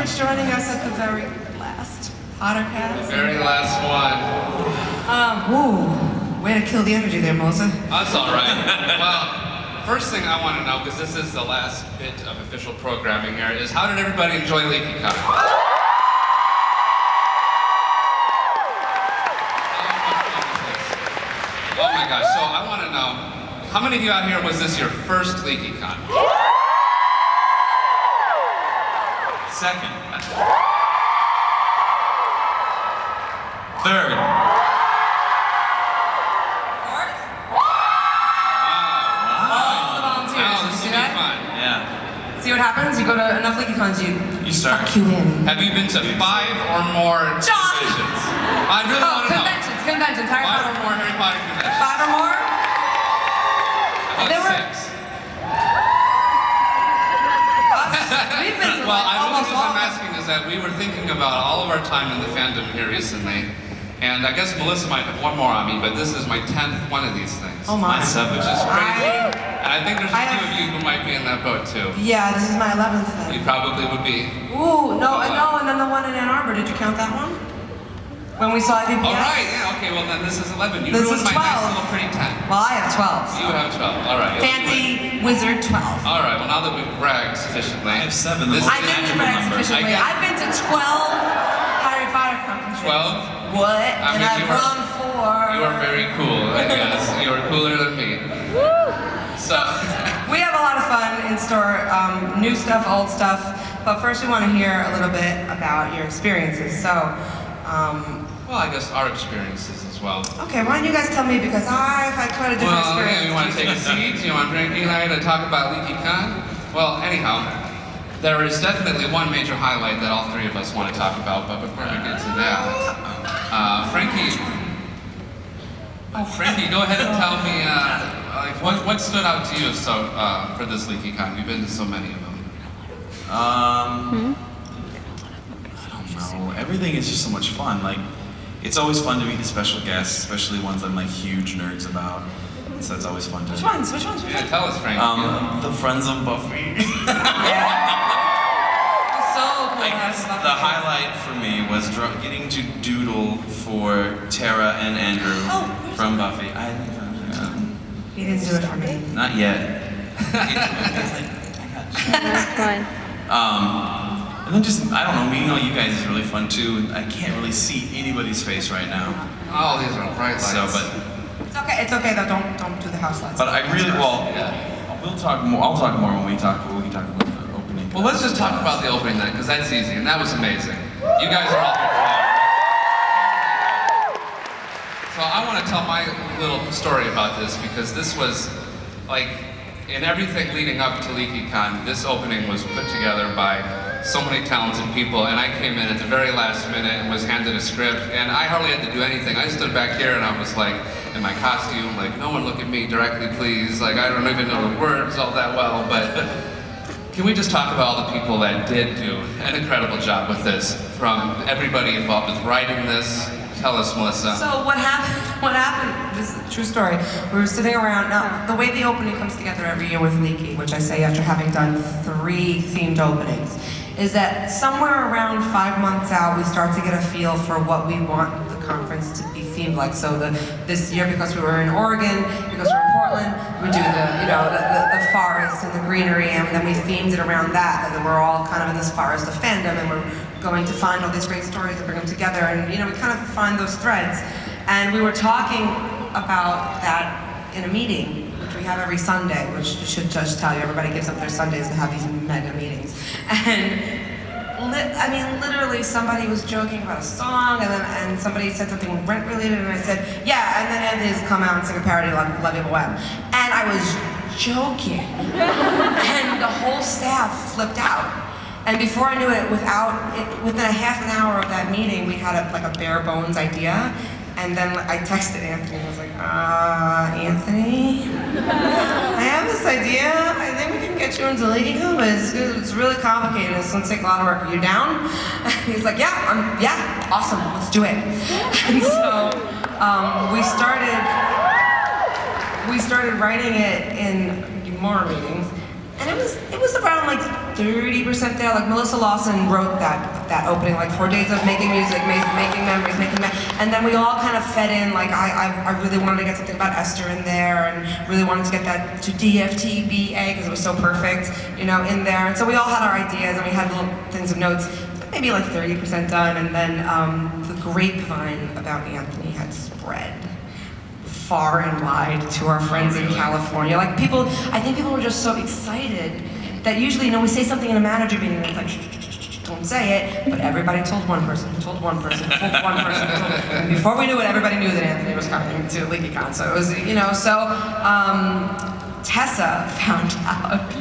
for joining us at the very last podcast. The very last one. Ooh, way to kill the energy there, Melissa. That's all right. Well, first thing I want to know, because this is the last bit of official programming here, is how did everybody enjoy LeakyCon? Oh my gosh, so I want to know, how many of you out here was this your first LeakyCon? Second. Third. Fourth? Wow. All the volunteers. Wow, Did this you see will be that? fun. Yeah. See what happens? You go to enough LeakyCons, You start. suck you in. Have you been to 5 or more John! conventions? I really want to know. Conventions, Harry 5 or Potter. more Harry Potter conventions. 5 or more? How There about were- 6? We've been to Well, like the almost reason all I'm of them. asking is that we were thinking about all of our time in the fandom here recently, and I guess Melissa might have one more on me, but this is my 10th one of these things. Oh my. Which is crazy. I- And I think there's a I few have- of you who might be in that boat too. Yeah, this is my 11th then. You probably would be. Ooh, no, and then the one in Ann Arbor, did you count that one? When we saw IVPS? All right, yeah, okay, well then this is 11. You This ruined is my nice 12. little pretty 10. Well, I have 12. You have 12, all right. Fancy Wizard 12. All right, well now that we've bragged sufficiently. I have 7. This I is didn't an brag actual number. sufficiently. I get- I've been to 12 Harry Potter conferences. 12? What? I And mean, I've you are- run 4. You are very cool, I guess. You are cooler than me. So, We have a lot of fun in store, new stuff, old stuff. But first, we want to hear a little bit about your experiences. So, well, I guess our experiences as well. okay, why don't you guys tell me? Because I've had quite a different Well, experience. yeah, you want to take a seat? You want drinking night and talk about LeakyCon? Well, anyhow, there is definitely one major highlight that all 3 of us want to talk about. But before we get to that, Frankie, go ahead and tell me, like, what stood out to you for this LeakyCon? You've been to so many of them. I don't know. Everything is just so much fun. Like, it's always fun to meet the special guests, especially ones I'm like huge nerds about. So it's always fun to. Which ones? Which ones? Yeah, tell us, Frankie. The Friends of Buffy. So cool. I guess the highlight for me was getting to doodle for Tara and Andrew from Buffy. He didn't do it for me. Not yet. That's fine. And then just, I don't know, meeting all you guys is really fun too. I can't really see anybody's face right now. Oh, these are bright lights. So, but It's okay though. Don't do the house lights. I really, well, Yeah. we'll talk more. I'll talk more when we talk about the opening. Well, let's just talk about the opening then, because that's easy, and that was amazing. You guys are all here for that. So I want to tell my little story about this, because this was, like, in everything leading up to LeakyCon, this opening was put together by so many talented people, and I came in at the very last minute and was handed a script, and I hardly had to do anything. I stood back here and I was like, in my costume, like, no one look at me directly, please. Like, I don't even know the words all that well, but can we just talk about all the people that did do an incredible job with this, from everybody involved with writing this? Tell us, Melissa. So what happened, this is a true story. We were sitting around, now the way the opening comes together every year with Leaky, which I say after having done 3 themed openings, is that somewhere around 5 months out, we start to get a feel for what we want the conference to be themed like. So this year, because we were in Oregon, because we're in Portland, we do the forest and the greenery, and then we themed it around that. And then we're all kind of in this forest of fandom, and we're going to find all these great stories and bring them together, and we kind of find those threads. And we were talking about that in a meeting, which we have every Sunday, which should just tell you, everybody gives up their Sundays to have these mega meetings. And literally somebody was joking about a song, and somebody said something rent related, and I said, yeah, and then Anthony's come out and sing a parody of Love You Bohem. And I was joking. And the whole staff flipped out. And before I knew it, within a half an hour of that meeting, we had a bare bones idea. And then I texted Anthony and I was like, Anthony, I have this idea. I think we can get you into LeakyCon, but it's really complicated. It's gonna take a lot of work. Are you down? And he's like, yeah, awesome, let's do it. And so we started writing it in more meetings. And it was around like 30% there. Like Melissa Lawson wrote that opening, like 4 days of making music, making memories, and then we all kind of fed in. Like I really wanted to get something about Esther in there, and really wanted to get that to DFTBA because it was so perfect, you know, in there. And so we all had our ideas, and we had little things of notes. Maybe like 30% done, and then the grapevine about Anthony had spread far and wide to our friends in California. Like people, I think people were just so excited that usually, you know, we say something in a manager meeting, and it's like, shh, don't say it, but everybody told one person, told one person, told one person, and before we knew it, everybody knew that Anthony was coming to LeakyCon. So it was, you know, Tessa found out,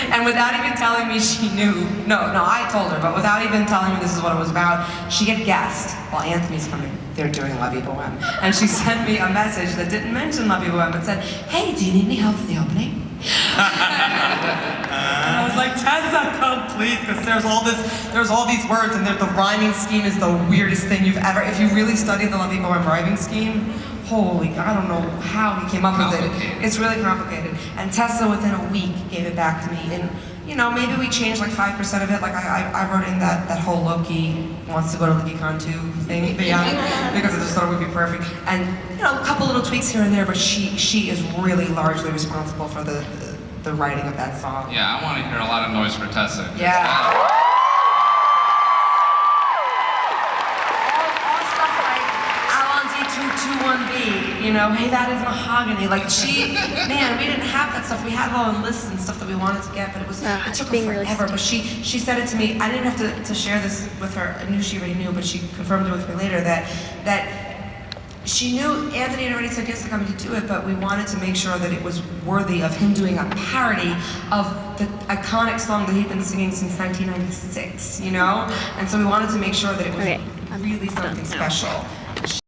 and without even telling me she knew, no, I told her, but without even telling me this is what it was about, she had guessed, while Anthony's coming, they're doing La Vie Boheme. And she sent me a message that didn't mention La Vie Boheme, but said, hey, do you need any help for the opening? And I was like, Tessa, come please, because there's all these words, and the rhyming scheme is the weirdest thing you've ever, if you really study the La Vie Boheme rhyming scheme, holy God, I don't know how he came up with it. It's really complicated. And Tessa, within a week, gave it back to me. And, you know, maybe we changed like 5% of it. Like I wrote in that whole Loki wants to go to LeakyCon 2 thing, because I just thought it would be perfect. And, you know, a couple little tweaks here and there, but she is really largely responsible for the writing of that song. Yeah, I want to hear a lot of noise for Tessa. Yeah. You know, hey, that is mahogany. Like man, we didn't have that stuff. We had all the lists and stuff that we wanted to get, but it took her forever. But she said it to me. I didn't have to share this with her. I knew she already knew, but she confirmed it with me later that she knew Anthony had already said yes to coming to do it, but we wanted to make sure that it was worthy of him doing a parody of the iconic song that he'd been singing since 1996, you know? And so we wanted to make sure that it was really something special.